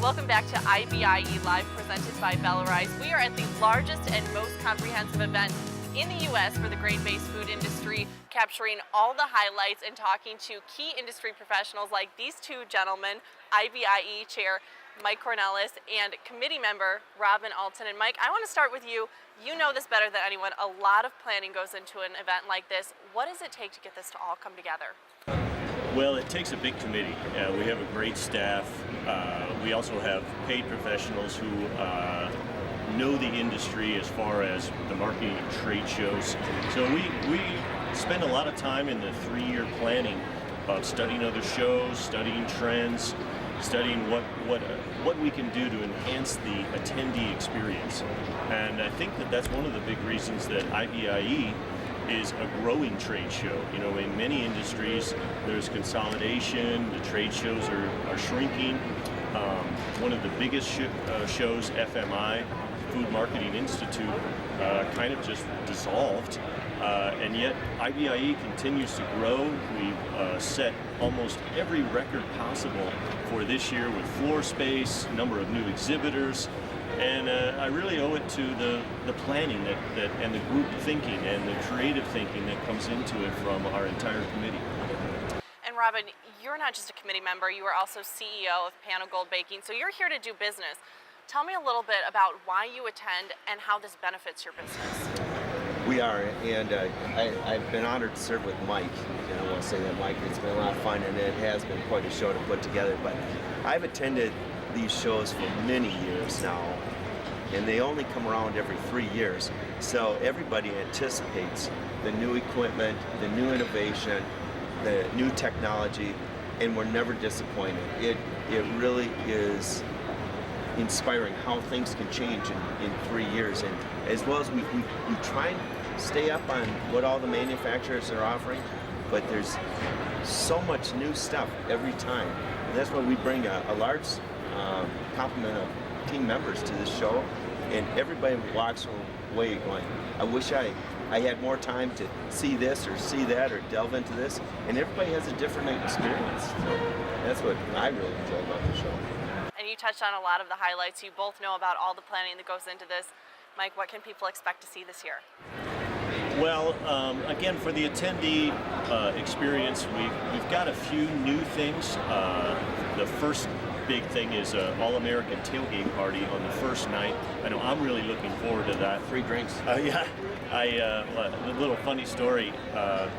Welcome back to IBIELive presented by Bellarise. We are at the largest and most comprehensive event in the U.S. for the grain-based food industry, capturing all the highlights and talking to key industry professionals like these two gentlemen, IBIE Chair Mike Cornelis and committee member Robin Alton. And Mike, I want to start with you. You know this better than anyone. A lot of planning goes into an event like this. What does it take to get this to all come together? Well, it takes a big committee. We have a great staff. We also have paid professionals who know the industry as far as the marketing and trade shows. So we spend a lot of time in the 3-year planning of studying other shows, studying trends, studying what we can do to enhance the attendee experience. And I think that that's one of the big reasons that IBIE is a growing trade show. You know, in many industries, there's consolidation, the trade shows are shrinking. One of the biggest shows, FMI, Food Marketing Institute, kind of just dissolved. And yet IBIE continues to grow. We've set almost every record possible for this year with floor space, number of new exhibitors. And I really owe it to the planning and the group thinking and the creative thinking that comes into it from our entire committee. And Robin, you're not just a committee member, you are also CEO of Panel Gold Baking, so you're here to do business. Tell me a little bit about why you attend and how this benefits your business. We are, and I've been honored to serve with Mike, and I want to say that, Mike, it's been a lot of fun, and it has been quite a show to put together, but I've attended these shows for many years now, and they only come around every 3 years, so everybody anticipates the new equipment, the new innovation, the new technology, and we're never disappointed. It really is inspiring how things can change in 3 years, and as well as we try and stay up on what all the manufacturers are offering, but there's so much new stuff every time, and that's why we bring a large complement of team members to this show, and everybody walks away going, I wish I had more time to see this or see that or delve into this, and everybody has a different experience. So that's what I really enjoy about the show. And you touched on a lot of the highlights. You both know about all the planning that goes into this. Mike, what can people expect to see this year? Well, again, for the attendee experience, we've got a few new things. The first big thing is an all-American tailgate party on the first night. I know I'm really looking forward to that. Free drinks. Yeah, a little funny story. A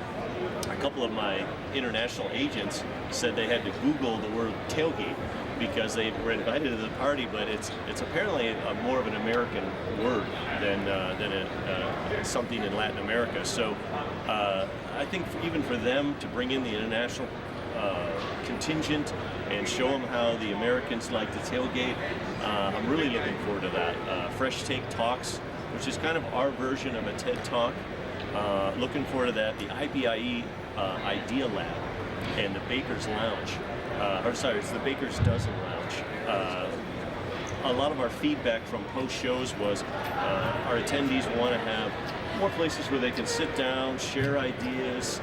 couple of my international agents said they had to Google the word tailgate because they were invited to the party, but it's apparently more of an American word than something in Latin America. So I think even for them to bring in the international contingent and show them how the Americans like to tailgate, I'm really looking forward to that. Fresh Take Talks, which is kind of our version of a TED Talk. Looking forward to that. The IBIE Idea Lab and the Baker's Lounge. It's the Baker's Dozen Lounge. A lot of our feedback from post shows was our attendees want to have more places where they can sit down, share ideas,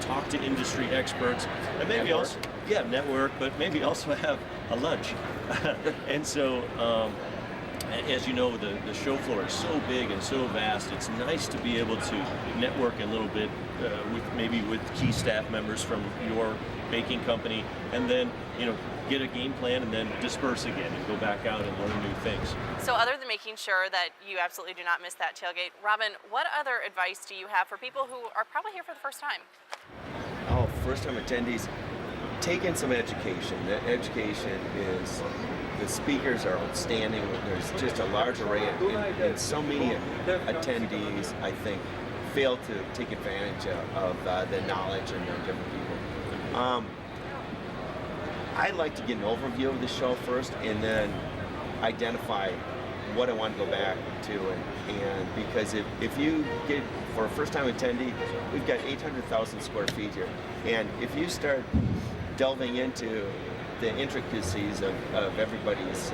talk to industry experts, and maybe also network, but maybe also have a lunch. And so, as you know, the show floor is so big and so vast. It's nice to be able to network a little bit with key staff members from your baking company, and then get a game plan and then disperse again and go back out and learn new things. So other than making sure that you absolutely do not miss that tailgate, Robin, what other advice do you have for people who are probably here for the first time? Oh, first-time attendees, take in some education. The education is, the speakers are outstanding. There's just a large array, and so many attendees, I think, fail to take advantage of the knowledge and the different people. I'd like to get an overview of the show first, and then identify what I want to go back to, and because if you get, for a first-time attendee, we've got 800,000 square feet here, and if you start delving into the intricacies of everybody's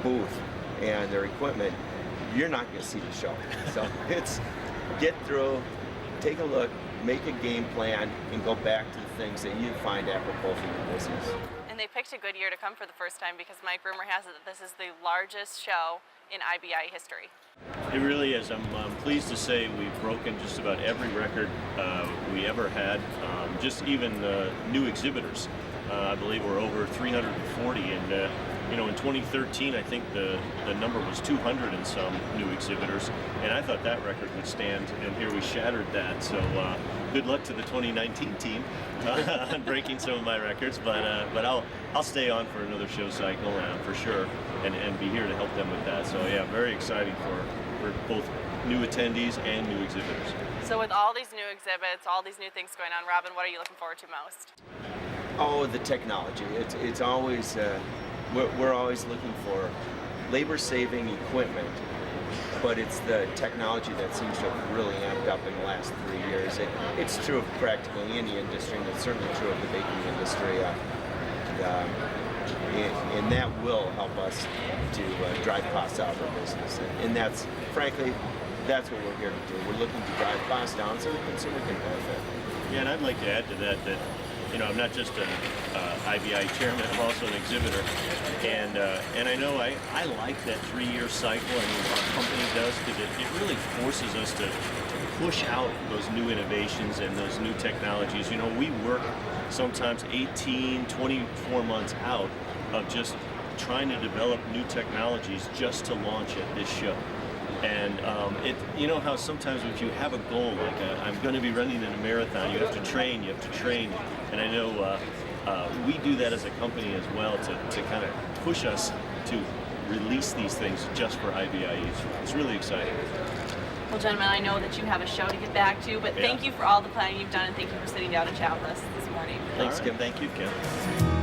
booth and their equipment, you're not going to see the show. So it's get through, take a look, make a game plan, and go back to the things that you find apropos for your business. And And they picked a good year to come for the first time because Mike, rumor has it that this is the largest show in IBIE history. It really is. I'm pleased to say we've broken just about every record we ever had. Just even new exhibitors. I believe we're over 340, and you know, in 2013, I think the number was 200 and some new exhibitors, and I thought that record would stand, and here we shattered that. So good luck to the 2019 team on breaking some of my records, but I'll stay on for another show cycle for sure, and be here to help them with that. So yeah, very exciting for both new attendees and new exhibitors. So with all these new exhibits, all these new things going on, Robin, what are you looking forward to most? Oh, the technology. It's always, we're always looking for labor-saving equipment, but it's the technology that seems to have really amped up in the last 3 years. It's true of practically any industry, and it's certainly true of the baking industry. And that will help us to drive costs out of our business. And that's, frankly, that's what we're here to do. We're looking to drive costs down so the consumer can benefit. Yeah, and I'd like to add to that you know, I'm not just an IBIE chairman, I'm also an exhibitor. And I know I like that 3-year cycle. I mean, our company does, because it really forces us to push out those new innovations and those new technologies. You know, we work sometimes 18, 24 months out of just trying to develop new technologies just to launch at this show. And you know how sometimes if you have a goal, like I'm going to be running in a marathon, you have to train. And I know we do that as a company as well to kind of push us to release these things just for IBIEs. It's really exciting. Well, gentlemen, I know that you have a show to get back to, but thank you for all the planning you've done, and thank you for sitting down and chat with us this morning. Thanks, Kim. Thank you, Kim.